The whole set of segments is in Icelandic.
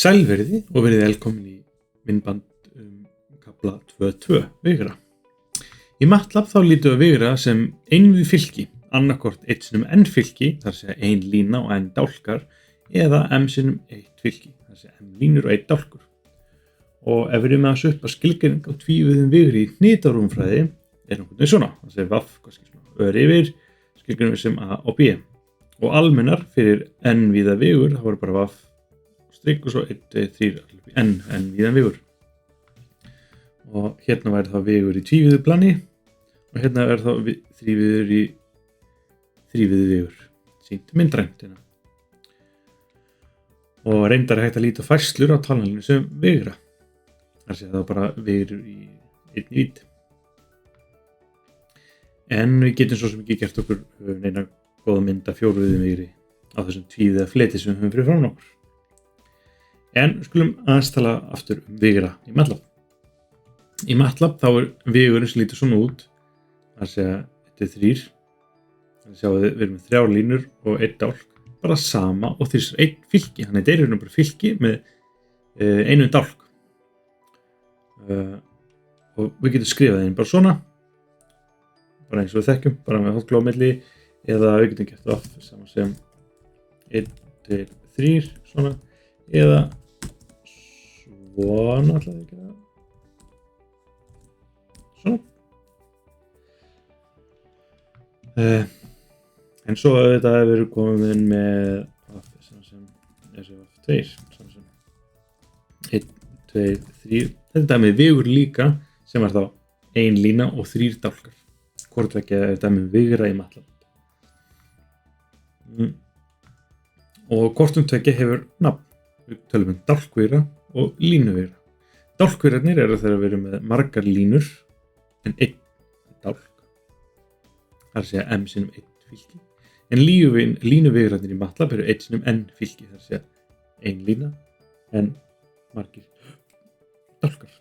Sælverði og verið velkomin í myndband kafla 2.2 vigra. Í MATLAB þá lítum við vigra sem einvíð fylki, annarkvort 1 sinnum n fylki, þar segja 1 lína og n dálkar, eða m sinnum 1 fylki, þar segja m línur og 1 dálkur. Og ef við erum með þessu upp að skilgreining á tvívíðum vigri í hnitarúmfræði einhvern veginn svona, það segir vaff, ör yfir, skilgreinum við sem a og b. Og almennar fyrir n víða vigur, það voru bara vaff, strik og svo 1, 2, 3, n víðan vigur. Og hérna væri þá vigur í tvívíðu plani og hérna er þá þrívíður í þrívíðu vigur, sýnt myndrænt hérna. Og reyndar er hægt að líta færslur á talnalínu sem vigra. Það sé það bara vigur í einni vídd. En við getum svo sem ekki gert okkur neina góða mynd af fjórvíðum vigri á þessum tvívíða fleti sem við höfum fyrir frá okkur. En skulum aðeins tala aftur vigra í MATLAB. Í MATLAB þá vigurinn sem lítur svona út, það segja 1, 3, þannig sjáum við erum með 3 línur og 1 dálk, bara sama og því 1 fylki, þannig þetta er bara fylki með 1 dálk. Og við getum skrifað inn bara svona, bara eins og við þekkjum, bara með hotglóð á milli, eða við getum gert off saman sem 1, 2, 3, svona, eða svona ætlaði ég að gera. Svona. En svo auðvitað ef við erum komin með saman sem 2, saman sem 1, 2, 3. Þetta er með vigur líka sem er þá 1 lína og 3 dálkar. Hvort ekki er þetta með vigra í MATLAB. Og hvort tvekja hefur nafn. Við tölum dálkvigra og línuvigra. Dálkvirarnir eru þegar við erum með margar línur en 1 dálk. Það segja m sinnum 1 fylki. En línuvigrarnir í MATLAB eru 1 sinnum n fylki. Það segja 1 lína en margir dálkar.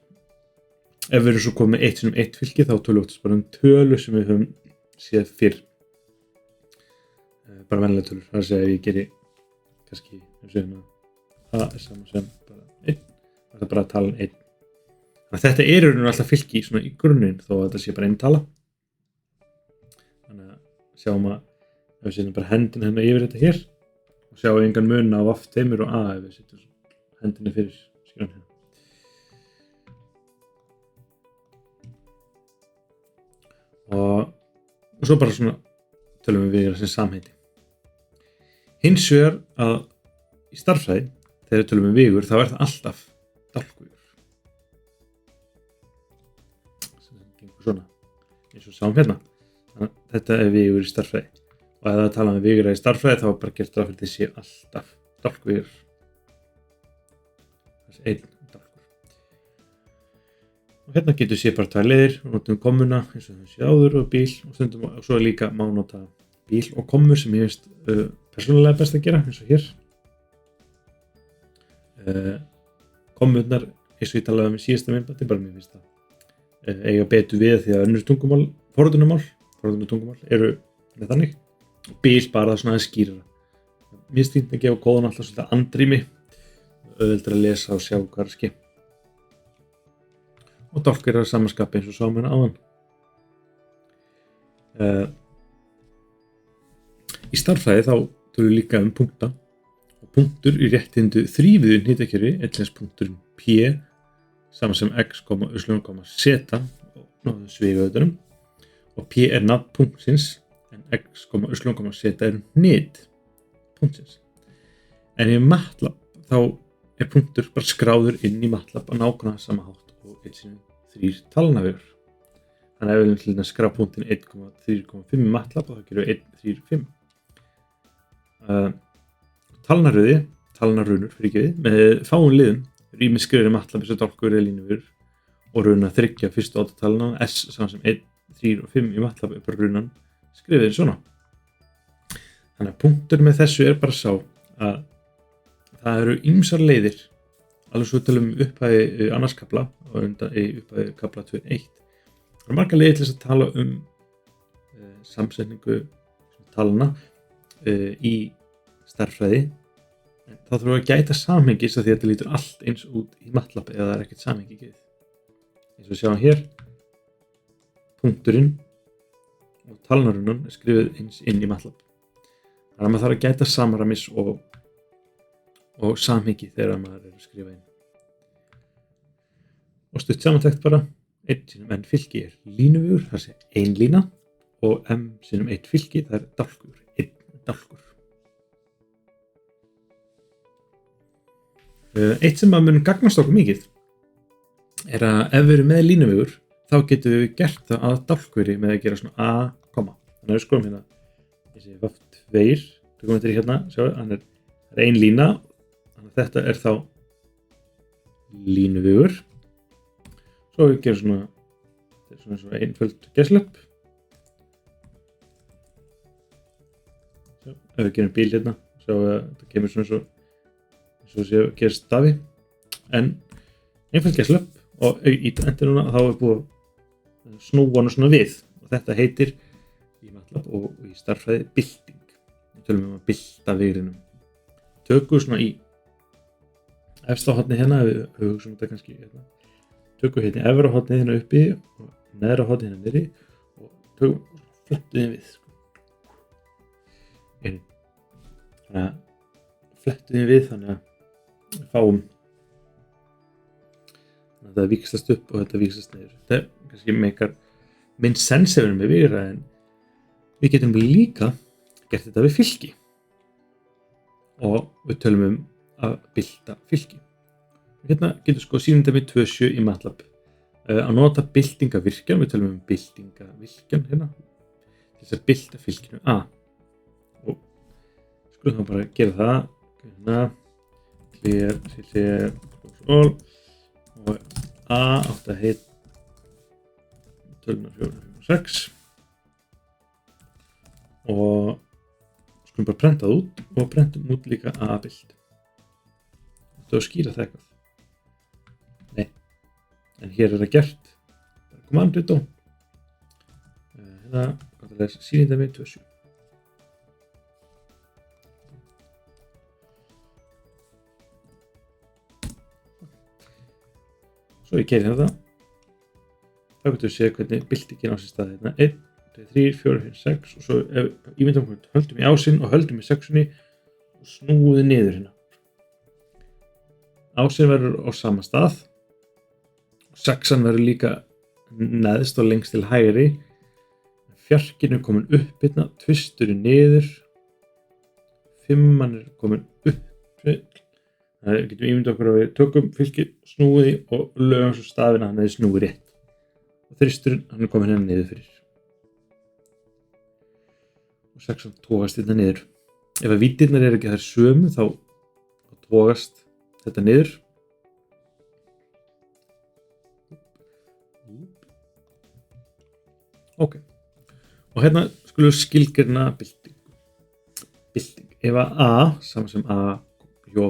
Ef við erum svo komið með 1 sinnum 1 fylki þá tölum við bara tölu sem við höfum séð fyrr. Bara venjulega tölur. Það segja ef ég geri kannski a er saman sem bara 1. Það er bara talan 1. Þannig að þetta er alltaf fylki svona í grunninn þó að þetta sé bara 1 tala. Þannig að sjáum að ef við setjum bara hendina hérna yfir þetta hér og sjáum engan mun á vaff 2 og a ef við setjum hendina fyrir skjön hérna. Og svo bara svona tölum við vigra sem samheiti. Hins vegar að í stærðfræði þegar við tölum við vigur þá er það alltaf dálkvigur. Sem gengur svona, eins og sáum hérna. Þannig að þetta er vigur í stærðfræði. Og ef það tala um vigra í stærðfræði þá er bara gert ráð fyrir að sé alltaf dálkvigur. Þessi 1 dálkur. Og hérna getur séð bara 2 leiðir, við notum kommuna eins og það sé áður og bíl og stundum og svo líka má nota bíl og kommur sem ég veist persónulega best að gera eins og hér. Kommurnar eins og ég talaði í síðasta myndbandi, bara mér finnst það eiga betur við því að önnur tungumál, forritunartungumál eru með þannig og bíl bara svona aðeins skýrara. Mér finnst fínt að gefa kóðan alltaf svolítið andrými, auðveldur að lesa og sjá hvað er að ske. Og dálkir er að samanskapi eins og sáum hérna áðan. Í stærðfræði þá tölum við líka punkta. Punktur í réttindu þrívíðu hnitakerfi er til þess punkturinn P saman sem x, y, z svigaðutunum og P er nafn punktsins en x, y, z er hnit punktsins. En í MATLAB þá er punktur bara skráður inn í MATLAB á nákvæmlega sama hátt og 1 sinnum 3 talnavegur. Þannig að ef við viljum til að skrá punktin 1,3,5 í MATLAB og þá gerum við 1,3,5. Talnarunur með fáum liðum, rýmið skrifir MATLAB eins og dálkur eða línuvigur og runa 3 fyrstu 8 talna, S saman sem 1, 3 og 5 í MATLAB er bara runan skrifið svona. Þannig að punktur með þessu er bara sá að það eru ýmsar leiðir, alveg svo tölum upphæði annars kafla og upphæði kafla 2.1. Það eru margar leiðir til þess að tala samsetningu talna í stærðfræði þá þurfum við að gæta samhengis af því að þetta lítur allt eins út í MATLAB eða það ekkert samhengi í. Eins og við sjáum hér, punkturinn og talnarunum skrifuð eins inn í MATLAB. Þannig að maður þarf að gæta samræmis og samhengi þegar maður að skrifa inn. Og stutt samantekt bara, 1 sinnum n fylki línuvegur, það sé 1 lína, og m sinnum 1 fylki, það dálkur, 1 dálkur. Eitt sem að mun gagnast okkur mikið að ef við erum með línuvegur, þá getum við gert það að dálkveri með að gera svona a, koma. Þannig að við skoðum hérna, þessi VAF2, tökum við þetta hérna, sjáum, hann er 1 lína, þannig að þetta þá línuvegur. Svo við gerum svona einföld gæslöpp. Ef við gerum bíl hérna, sjáum við að þetta kemur svona svo gerist stafi. En einföld gæslöpp og í endur núna þá búið að snúa hann svona við. Og þetta heitir í MATLAB og í stærðfræði bylting. Við tölum að bylta vegrinum. Tökum svona í efsta horni hérna, við hugsaum þetta kannski hérna. Tökum hérna efra hornið hérna uppi og neðra hornið hérna niðri og flettuðum við. Þannig að flettuðum við þannig að við fáum þannig að þetta víxlast upp og þetta víxlast niður. Þetta kannski meikar minn sens ef við erum með vigra en við getum líka gert þetta við fylki og við tölum að bylta fylki. Hérna getur sko sýnindæmi 2.7 í MATLAB að nota byltingavirkjan, við tölum byltingavirkjan hérna til þess að bylta fylkinu A og skulum þá bara gera það hérna clear all og A átt að heit tölunar 4, 5 og 6 og skulum bara prenta það út og prentum út líka A-bild. Þetta var að skýra það eitthvað. Nei, en hér það gert. Bara command-ritó. Hérna, hvað það lesa, sýnindæmi 2.7. Svo ég keyri þetta. Þá getum við séð hvernig byltingin á sér stað hérna. 1, 2, 3, 4, 5, 6 og svo ímyndum við höldum í ásinn og höldum í 6-unni og snúið niður hérna. Ásinn verður á sama stað og 6-an verður líka neðst og lengst til hægri. Fjarkinn er komin upp hérna, tvisturinn niður, 5-an er komin upp. Það getum ímyndað okkur að við tökum fylki, snúið í og lögum svo stafina hann eða snúið rétt. Og þristurinn hann er komin hérna niður fyrir. Og 6-an tókast hérna niður. Ef að víddirnar eru ekki þær sömu þá tókast þetta niður. Ok. Og hérna skulum við skilgreina byltingu. Ef að A, saman sem A, J,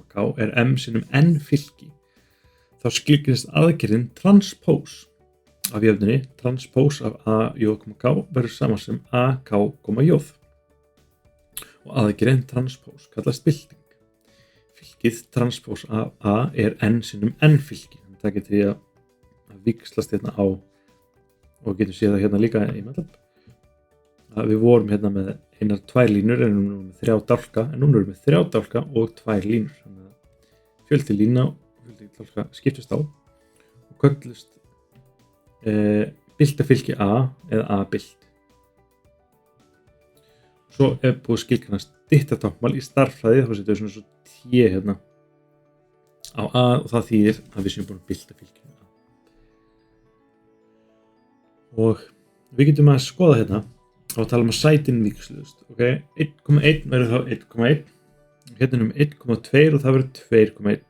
K er m sinnum n fylki, þá skilgreinist aðgerðin transpose af jöfnunni, transpose af A, J, K verður saman sem A, K, J. Og aðgerðin transpose kallast bylting. Fylkið transpose af A er n sinnum n fylki. Þannig það getur við að víxlast hérna á og getum séð það hérna líka í MATLAB. Við vorum hérna með einar 2 línur en núna erum við 3 dálka en núna erum við 3 dálka og 2 línur. Þannig að fjöldi lína og fjöldi dálka skiptist á og köllust byltafylki A eða A-bylt. Svo búið skilgreina styttartáknmál í stærðfræði, þá setjum við svona svo T hérna á A og það þýðir að við séum búin að bylta fylkinu A. Og við getum að skoða hérna og tala að sætin víxluðust. Okay? 1,1 verður þá 1,1. Hérna erum 1,2 og það verður 2,1.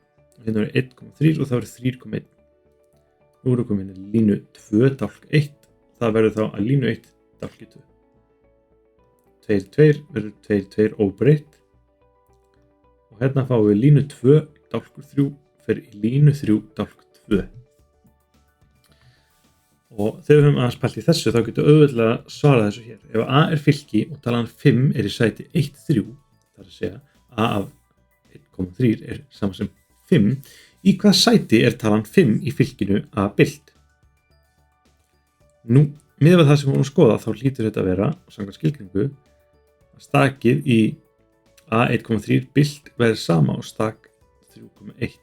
Hérna verður 1,3 og það verður 3,1. Nú erum við komin í línu 2 dálk 1. Það verður þá að línu 1 dálki 2. 2, 2 verður 2, 2 óbreytt. Og hérna fáum við línu 2 dálkur 3 fyrir í línu 3 dálk 2. Og þegar við höfum aðeins pælt í þessu þá getum við auðveldlega svarað þessu hér. Ef A er fylki og talan 5 er í sæti 1, 3, það er að segja A af 1,3 er sama sem 5, í hvað sæti er talan 5 í fylkinu A-bilt? Nú, miðað við það sem við vorum að skoða, þá hlýtur þetta að vera, samkvæmt skilgreiningu, að stakið í A1,3 bilt verður sama og stak 3,1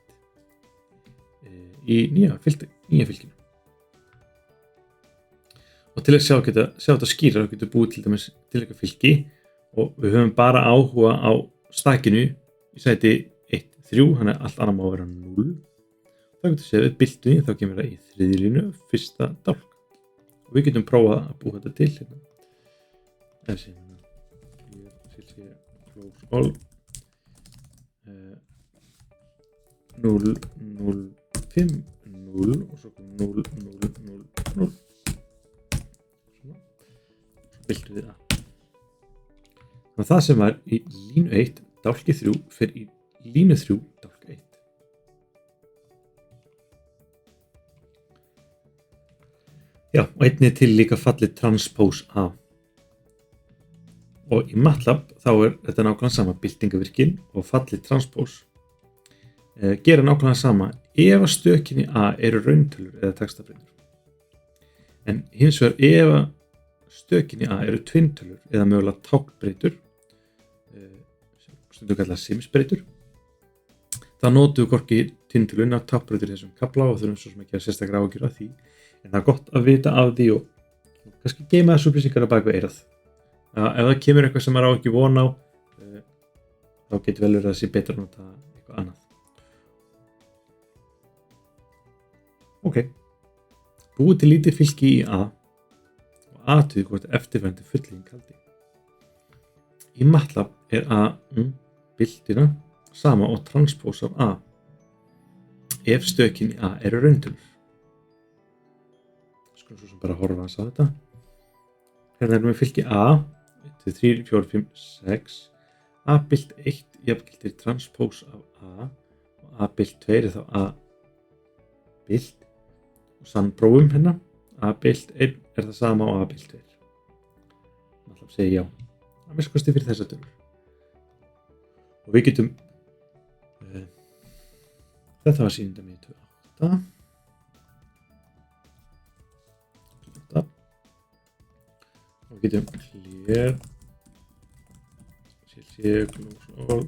í nýja fylkinu. Og til að sjá þetta skýra, þá getum við búið til dæmis til eitthvað fylki og við höfum bara áhuga á stakinu í sæti 1, 3, þannig að allt annað má vera 0. Þá getum við séð við byltunni, þá kemur það í þriðju línu, fyrsta dálk. Og við getum prófað að búa þetta til hérna. Þessi close all 0, 0, 5, 0 og svo 0, 0, 0, 0. Byltum við það. Þannig að það sem var í línu 1, dálki 3, fer í línu 3, dálk 1. Já, og einnig til líka fallið transpose A. Og í MATLAB þá er þetta nákvæmlega sama byltingavirkin og fallið transpose gera nákvæmlega sama ef að stökin í A eru rauntölur eða textabreytur. En hins vegar ef að stökin í A eru tvinntölur eða mögulega táknbreytur, stundum kallað simsbreytur, þá notum við hvorki tvinntöluna táknbreytur í þessum kafla og þurfum svo sem ekki að sérstaklega áhyggjur af því. En það er gott að vita af því og kannski geyma þessu upplýsingar á bak við eyrað. Ef það kemur eitthvað sem maður á ekki von á, þá getur vel verið að sé betra að nota eitthvað annað. Ok, búið til lítið fylki í A og athugið hvort eftirfarandi fullyrðing haldi. Í MATLAB er A byltina sama og transpose af A ef stökin í A eru rauntölur. Skulum svo sem bara horfa að þetta. Hérna erum við fylki A, 1, 2, 3, 4, 5, 6. A bylt 1 jafngildir transpose af A og A bylt 2 er þá A bylt. Og sannprófum hérna, A bylt 1 er það sama og A bylt 2. MATLAB segir já, að minnsta kosti fyrir þessa tölur. Og við getum, þetta var sýnindamið 28. Og við getum clear, close all.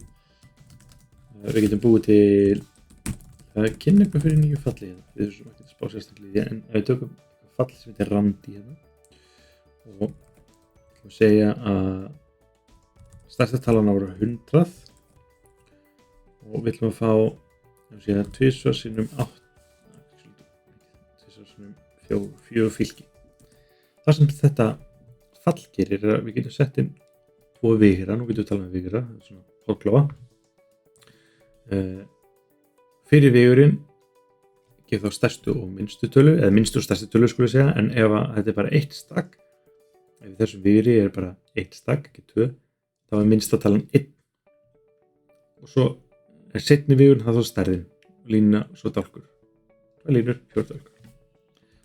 Við getum búið til kynna eitthvað fyrir nýju falli hérna. Við þurfum ekki að spá sérstaklega en við tökum falli sem heitir randi hérna. Og við segja að stærsta talan á vera 100 og við ætlum að fá tvisvar sinnum 4 fylki. Það sem þetta fall gerir er að við getum sett inn 2 vigra, nú getum við talað um vigra, svona hálfkláfa. Fyrir vigurinn gefur þá stærstu og minnstu tölu, eða minnstu og stærstu tölu skulle ég segja, en ef þetta er bara 1 stakk, ef þessum vigri er bara 1 stakk, ekki 2, þá er minnsta talan 1. Og svo er seinni vigurinn það þá stærðin, línuna og svo dálkur. 2 línur, 4 dálkur.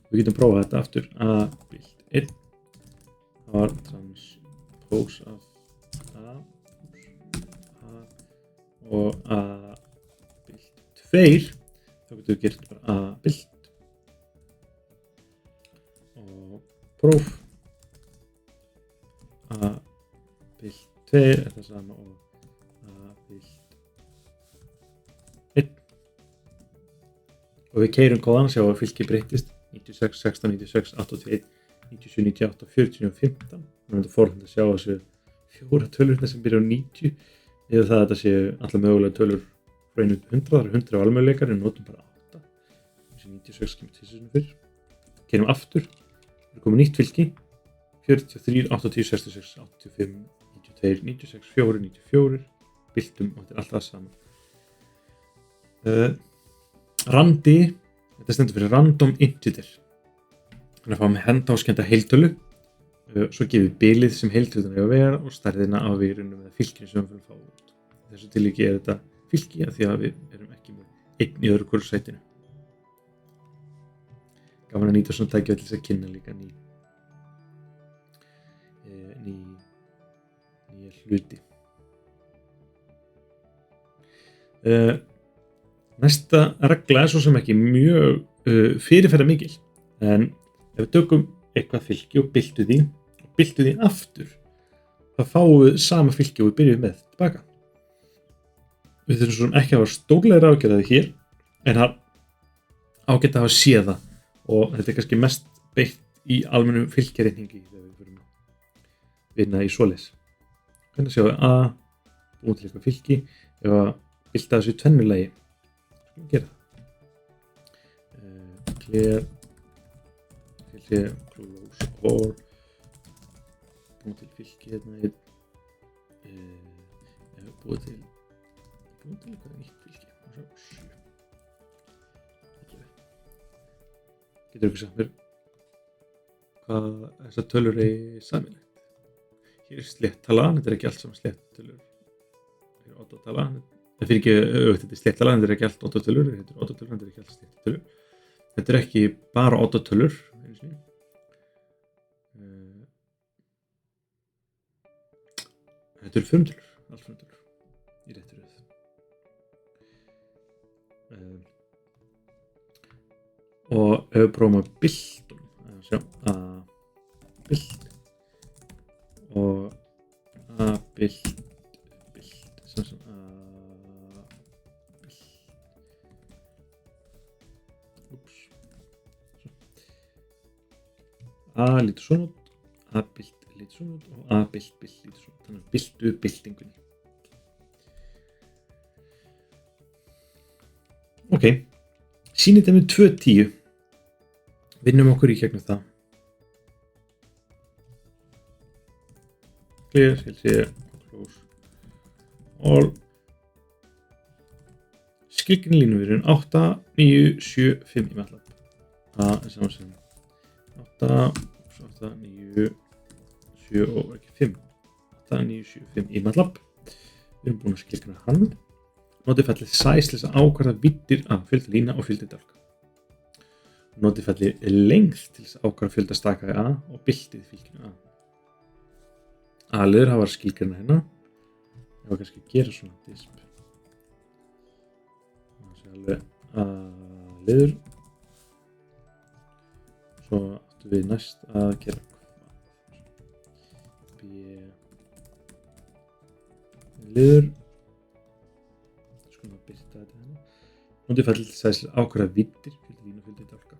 Við getum prófað þetta aftur, A bylt 1. Það var transpose af A og A bylt 2, þá getum við gert bara A bylt og próf A bylt 2 er það sama og A bylt 1 og við keyrum kóðan, sjá að fylki breytist 96, 16, 96, 81 97, 98, 40 og 15. Þannig að forhund að sjá þessu 4 tölurna sem byrja á 90 eða það að þetta séu allar mögulega tölur frá 1 upp 100, það eru 100 valmöguleikar en notum bara 8. Þessi 96 kemur til þessum fyrir. Keirum aftur, við komum nýtt fylki 43, 80, 66, 85, 92, 96, 4, 94 byltum og þetta er alltaf saman. Randi, þetta stendur fyrir random integer. Þannig að fá með hendáskenda heiltölu, svo gefið bilið sem heiltöluna eiga að vera og stærðina á vigrunum eða fylkinu sem við viljum fá út. Í þessu tilviki er þetta fylki af því að við erum ekki með einn í öðru hvoru sætinu. Gaman að nýta svona tækifæri til þess að kynna líka nýja hluti. Næsta regla svo sem ekki mjög fyrirferðarmikil, en ef við tökum eitthvað fylki og byltum því aftur, þá fáum við sama fylki og við byrjum með tilbaka. Við þurfum svo ekki að hafa stórlega ráðgerðaði hér, en það ágætt að hafa séð það, og þetta kannski mest beitt í almennu fylkjareikningi þegar við förum að vinna í svoleiðis. Hvernig sjáum við A, búin til eitthvað fylki, ef að bylta þessu í tvennulagi. Gera það. Clear, close all, búin til fylki hérna, búin til eitthvað nýtt fylki. Getur ykkur sagt mér hvað þessar tölur er sameiginlegt? Hér er sléttala, þetta er ekki allt saman slétttölur. Hér er oddotala, þetta er ekki þetta er sléttala, þetta er ekki allt oddotölur, þetta er oddotölur, þetta er ekki allt slétttölur. Þetta er ekki bara oddotölur, þetta eru frumtölur, allt frumtölur í réttri röð. Og ef við prófum að byltum, sjá A-bylt og A-bylt, sem A-bylt. A lítur svona út, A-bylt lítur svona út og A-bylt lítur svona út. Þannig að byltu byltingunni. Ok, sýnidæmi 2.10. Vinnum okkur í gegnum það. Clear, close all. Skilgrein línuvirðin 8, 9, 7, 5 í MATLAB. A er saman sem 8, 9, 7 og ekki 5. 8, 9, 7, 5 í MATLAB. Við erum búin að skilgreina hann. Notið fellið size til þess að ákvarða víddir af fjölda lína og fjölda dálka. Notið fellið length til þess að ákvarða fjölda staka í A og byltið fylkinu A. A-liður hafa skilgreina hérna. Ég var kannski að gera svona disp. Það sé alveg A-liður. Svo áttum við næst að gera B-liður. Notið fellið size til að ákvarða víddir, fjölda lína og fjölda dálka.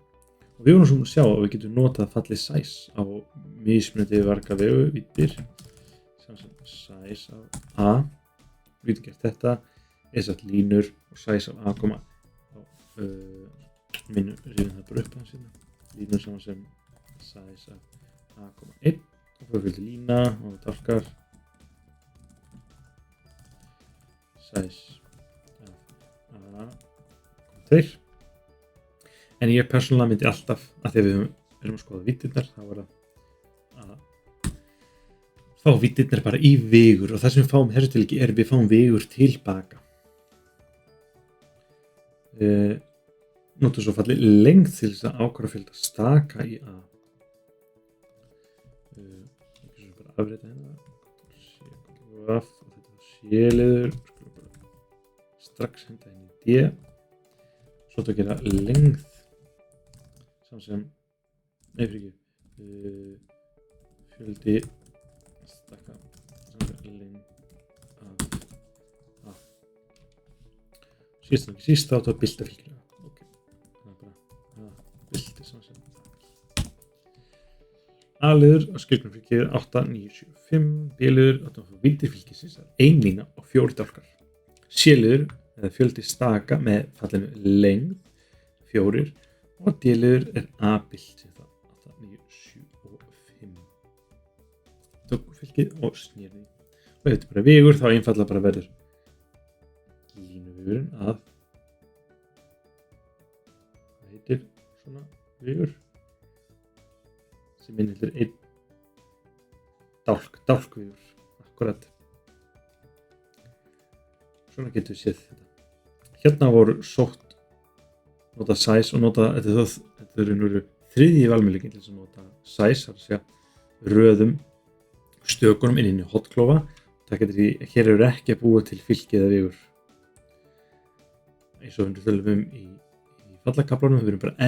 Og við vorum svona að sjá að við getum notað fallið size á mismunandi marga vegu víddir. Sem size af A. Við getum gert þetta, satt línur og size af A, minnum rifum það bara upp hans hérna. Línur saman sem size af A,1 og fyrir fjölda lína og dálkar. Size af A. 2. En ég persónulega myndi alltaf, að því að við erum að skoða víddirnar, þá var að fá víddirnar bara í vegur, og það sem við fáum þessu tilviki er að við fáum vegur tilbaka. Notum svo fallið length til þess að ákvarða fjölda staka í A. Ekki svo bara afrita hérna. Og þetta var C-liður, skulum bara strax henda inn í D. Svo þetta að gera length saman sem, fjöldi staka saman sem length af A. Síðast en ekki síst þá áttu að bylta fylkinu. Ok, það er bara bylti saman sem A-liður og skilgrein fylkið 8, 9, 7, 5. B-liður áttu að fá víddir fylkisins ein lína og 4 dálkar. C-liður eða fjöldi staka með fallinu length 4 og D-liður A-bylt sem það 8, 9, 7 og 5. Tók fylkið og snýrði. Og ef þetta bara vegur þá einfallega bara verður línuvegurinn að hvað heitir svona vegur sem inniheldur einn dálkvegur. Akkurat. Svona getum við séð þetta. Hérna voru sótt nota size og nota, þetta eru þriðji valmöguleikinn til þess að nota size, það er að segja röðum stökunum inn í hotklófa. Það getur því, hér eru ekki að búa til fylki eða vegur. eins og við tölum í fallakaflanum, við erum bara að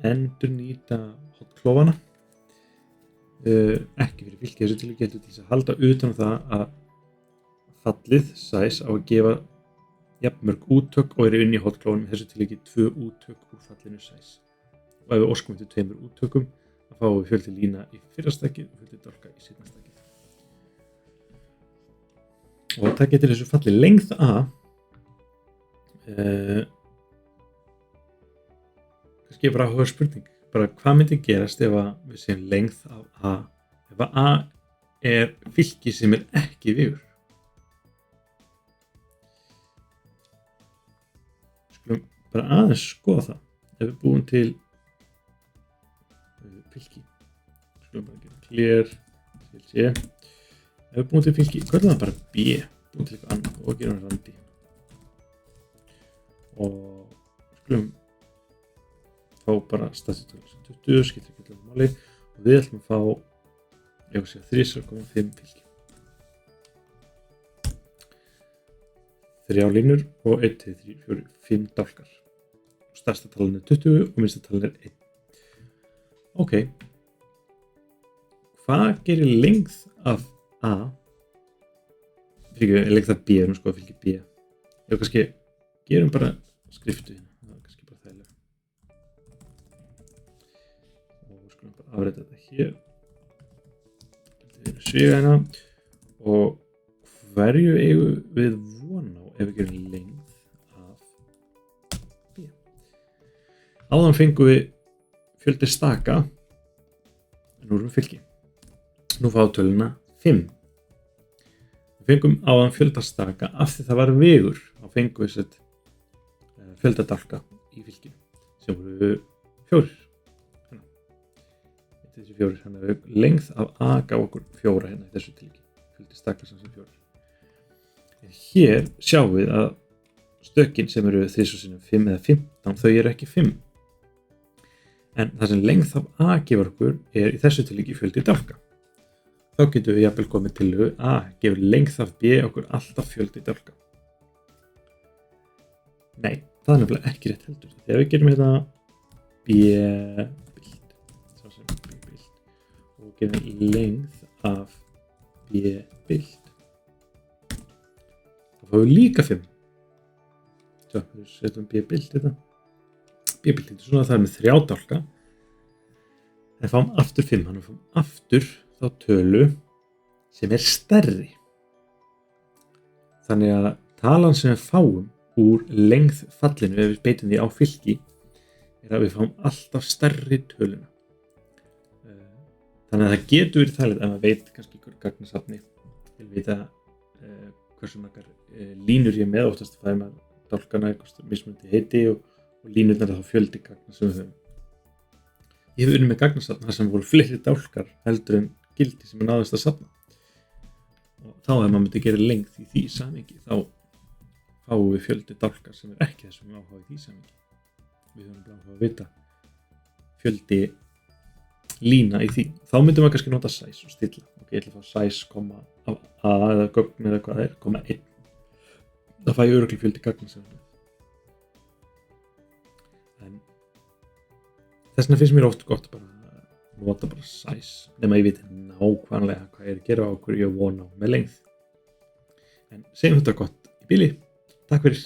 endurnýta hotklófana, ekki fyrir fylki þessu tilviki, heldur til þess að halda utan um það að fallið size á að gefa jafnmörg úttök og eru inn í hotklófanum, í þessu tilviki 2 úttök úr fallinu size. Og ef við óskum eftir 2 úttökum, þá fáum við fjöldi lína í fyrra stakkið og fjöldi dálka í seinna stakkið. Og það getur þessu falli lengð A, kannski bara áhuga spurning, bara hvað myndi gerast ef við segjum lengð af A, ef A er fylki sem er ekki vigur. Skulum bara aðeins skoða það, ef við búum til fylki, skulum bara gera clear, til C, ef við búum til fylki, köllum það bara B, búum til eitthvað annað og gerum randi. Og skulum fá bara staðsettölu sem 20, skiptir ekki alveg máli og við ætlum að fá, ég vil segja 3,5 fylki. 3 línur og 1, 2, 3, 4, 5 dálkar. Stærsta talan er 20 og minnsta talan er 1. Ok. Hvað gerir lengð af A? Lengð af B, við erum sko að fylki B. Ég kannski gerum bara skriftu hérna, það er kannski bara þægilega. Og skulum bara afræta þetta hér. Þetta er sviga hérna. Og hverju eigum við von á ef við gerum lengð af B? Áðan fengum við fjöldi staka, en nú erum við fylki. Nú fáum töluna 5. Við fengum áðan fjölda staka af því það var vegur. Þá fengum við sett fjölda dálka í fylkinu sem voru 4. Þessi 4, þannig að lengð af A gaf okkur 4 hérna í þessu tilviki. Fjöldi staka sem 4. En hér sjáum við að stökin sem eru 3 sinnum 5 eða 15, þau eru ekki 5. En það sem lengð af A gefur okkur er í þessu tilviki fjöldi dálka. Þá getum við jafnvel komið til A gefur lengð af B okkur alltaf fjöldi dálka. Nei, það er nefnilega ekki rétt heldur. Þegar við gerum hérna B-bild, og gerum lengð af B-bild, þá fáum við líka 5. Svo, við setjum B-bild þetta. B-bild, þetta er svona að það er með 3 dálka, en fáum aftur 5, þannig að fáum aftur þá tölu sem er stærri. Þannig að talan sem við fáum úr lengð fallinu ef við beitum því á fylki er að við fáum alltaf stærri töluna. Þannig að það getur verið þægilegt ef maður veit kannski ykkur gagnasafni, vil vita hversu margar línur ég er með, oftast fær maður dálkana eitthvað mismunandi heiti og línurnar er þá fjöldi gagna sem við höfum. Ég hef unnið með gagnasafn þar sem voru fleiri dálkar heldur en gildi sem er náðist að safna. Og þá ef maður myndi gera lengð í því samhengi, þá fáum við fjöldi dálkar sem er ekki þessum áhuga í því samhengi. Við höfum bara áhuga að vita fjöldi lína í því. Þá myndum við kannski nota size og stilla. Ok, ég ætla að fá size, af A eða gögn eða hvað það er, 1. Það fæ ég örugglega fjöldi gagna sem það. En þess vegna finnst mér oft gott bara að nota bara size, nema ég veit nákvæmlega hvað ég er að gera og hverju ég von á með lengð. En segjum þetta gott í bili. Takk fyrir.